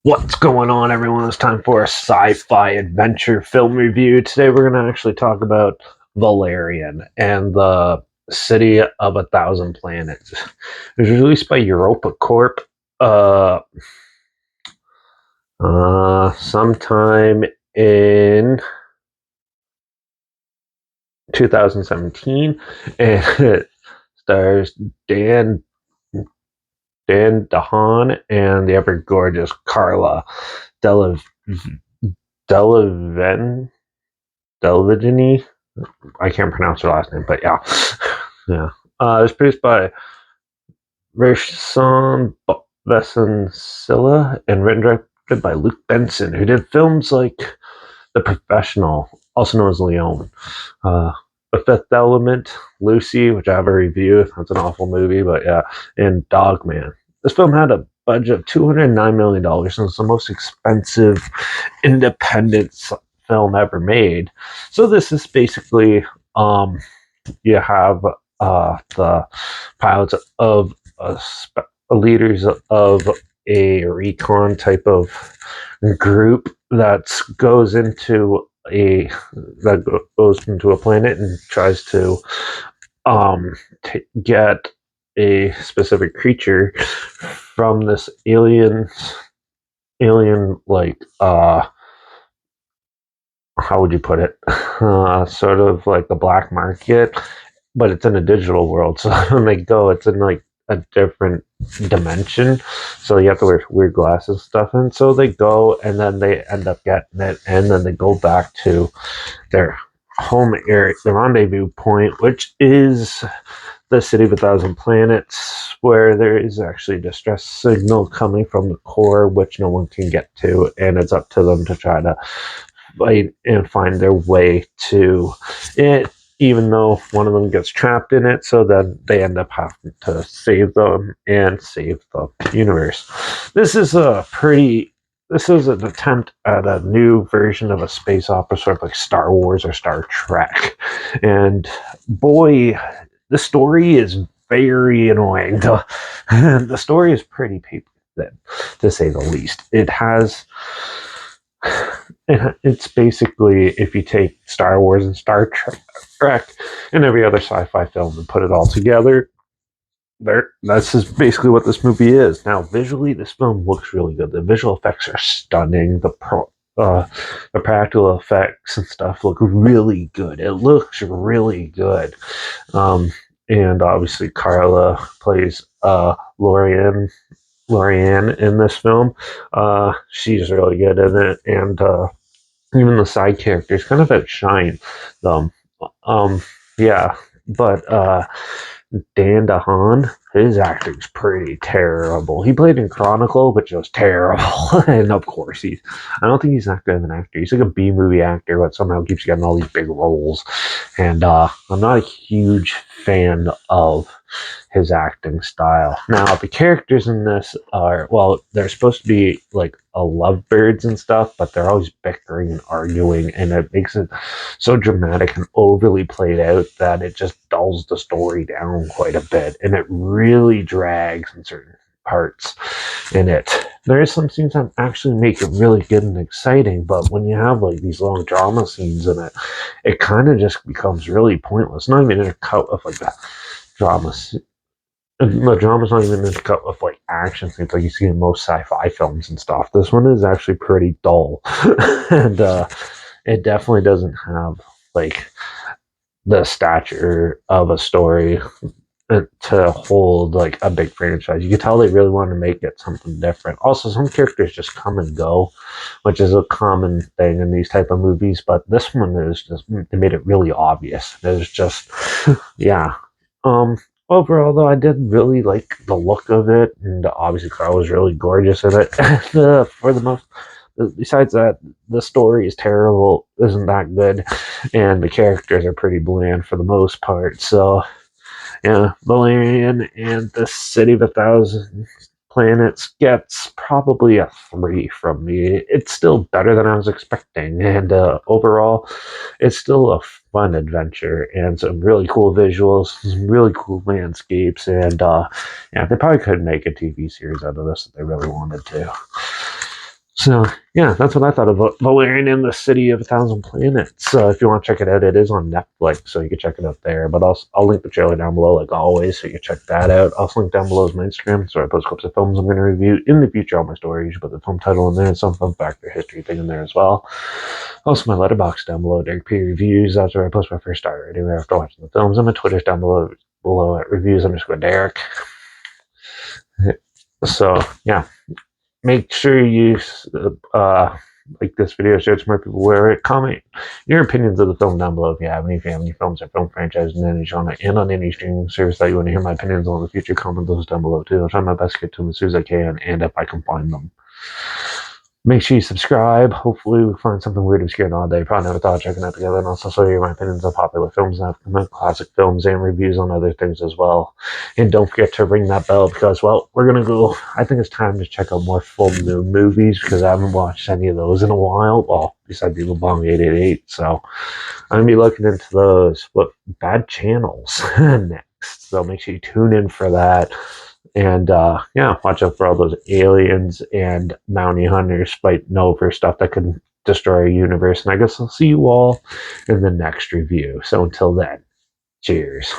What's going on, everyone? It's time for a sci-fi adventure film review. Today we're going to actually talk about Valarian and the City of a Thousand Planets. It was released by Europa Corp sometime in 2017, and it stars Dan DeHaan and the ever gorgeous Carla Delev Delevingne. Delvigny. I can't pronounce her last name, but yeah. Yeah. It was produced by Rishon Silla and written and directed by Luke Benson, who did films like The Professional, also known as Leon. The Fifth Element, Lucy, which I have a review. That's an awful movie, but yeah. And Dogman. This film had a budget of $209 million and it's the most expensive independent film ever made. So this is basically you have the pilots of leaders of a recon type of group that goes into a planet and tries to get a specific creature from this alien like how would you put it? Sort of like the black market, but it's in a digital world. So when they go, it's in like a different dimension. So you have to wear weird glasses and stuff. And so they go, and then they end up getting it, and then they go back to their home area, the rendezvous point, which is the City of a Thousand Planets, where there is actually a distress signal coming from the core, which no one can get to, and it's up to them to try to fight and find their way to it, even though one of them gets trapped in it. So then they end up having to save them and save the universe. This is an attempt at a new version of a space opera, sort of like Star Wars or Star Trek. And boy, the story is very annoying. The story is pretty paper thin, to say the least. It's basically, if you take Star Wars and Star Trek and every other sci-fi film and put it all together, that's just basically what this movie is. Now, visually, this film looks really good. The visual effects are stunning. The practical effects and stuff look really good. It looks really good. And obviously, Carla plays Lorian in this film. She's really good in it, and even the side characters kind of outshine them. Yeah, but Dan DeHaan, his acting's pretty terrible. He played in Chronicle, which was terrible. And of course, I don't think he's that good of an actor. He's like a B movie actor, but somehow keeps getting all these big roles. And I'm not a huge fan of his acting style. Now, the characters in this they're supposed to be like lovebirds and stuff, but they're always bickering and arguing, and it makes it so dramatic and overly played out that it just dulls the story down quite a bit, and it really drags in certain parts in it. There is some scenes that actually make it really good and exciting, but when you have like these long drama scenes in it, it kind of just becomes really pointless. Not even intercut with like the drama. The drama's not even intercut with like action scenes like you see in most sci-fi films and stuff. This one is actually pretty dull, and it definitely doesn't have like the stature of a story to hold like a big franchise. You could tell they really wanted to make it something different. Also, some characters just come and go, which is a common thing in these type of movies, but this one is just, they made it really obvious. There's just yeah. Overall, though, I did really like the look of it, and obviously Carl was really gorgeous in it. For the most, besides that, the story is terrible, isn't that good, and the characters are pretty bland for the most part. So, yeah, Valarian and the City of a Thousand Planets gets probably a 3 from me. It's still better than I was expecting, and overall, it's still a fun adventure and some really cool visuals, some really cool landscapes, and yeah, they probably could make a TV series out of this if they really wanted to. So yeah, that's what I thought of Valarian in the City of a Thousand Planets. If you want to check it out, it is on Netflix, so you can check it out there. But I'll link the trailer down below, like always, so you can check that out. I'll link down below is my Instagram, so I post clips of films I'm going to review in the future. All my stories, but the film title in there, and some fun factor history thing in there as well. Also, my Letterbox down below, Derek P Reviews. That's where I post my first star rating after watching the films. And my Twitter's down below at reviews_Derek. So yeah, make sure you like this video, share it to more people, where it, comment your opinions of the film down below if you have any family films or film franchises in any genre and on any streaming service that you want to hear my opinions on in the future. Comment those down below too. I'll try my best to get to them as soon as I can, and if I can find them. Make sure you subscribe. Hopefully we find something weird and obscure all day. Probably never thought of checking that together. And also share my opinions on popular films and classic films and reviews on other things as well. And don't forget to ring that bell because, well, we're going to go. I think it's time to check out more full moon movies because I haven't watched any of those in a while. Well, besides the Bong 888. So I'm going to be looking into those. But bad channels next. So make sure you tune in for that. And yeah, watch out for all those aliens and bounty hunters fighting over stuff that could destroy our universe. And I guess I'll see you all in the next review. So until then, cheers.